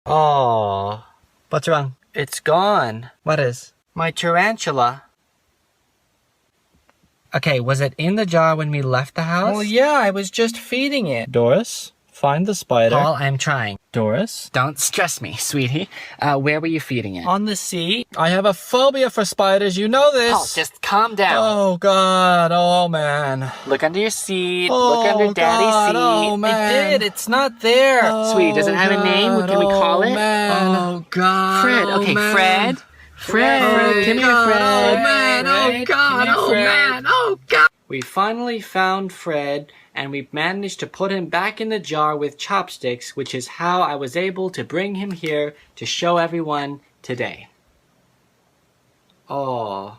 Oh, What's wrong? it's gone. What is? My tarantula. Okay, was it in the jar when we left the house? Well, yeah, I was just feeding it. Doris, find the spider. Paul, I'm trying. Doris? Don't stress me, sweetie. Where were you feeding it? On the seat. I have a phobia for spiders, you know this. Paul, just calm down. Oh, God. Oh, man. Look under your seat. Oh, Look under Daddy's God. seat. Oh, man. I did. It's not there. Oh, Sweetie, does it have a name? God. Can we call it? Man. Oh, God. Fred. Oh, Okay, man. Fred. Fred. Come here, Fred. Oh, man. Oh, God. Oh, man. Oh, God. We finally found Fred, and we managed to put him back in the jar with chopsticks, which is how I was able to bring him here to show everyone today. Oh.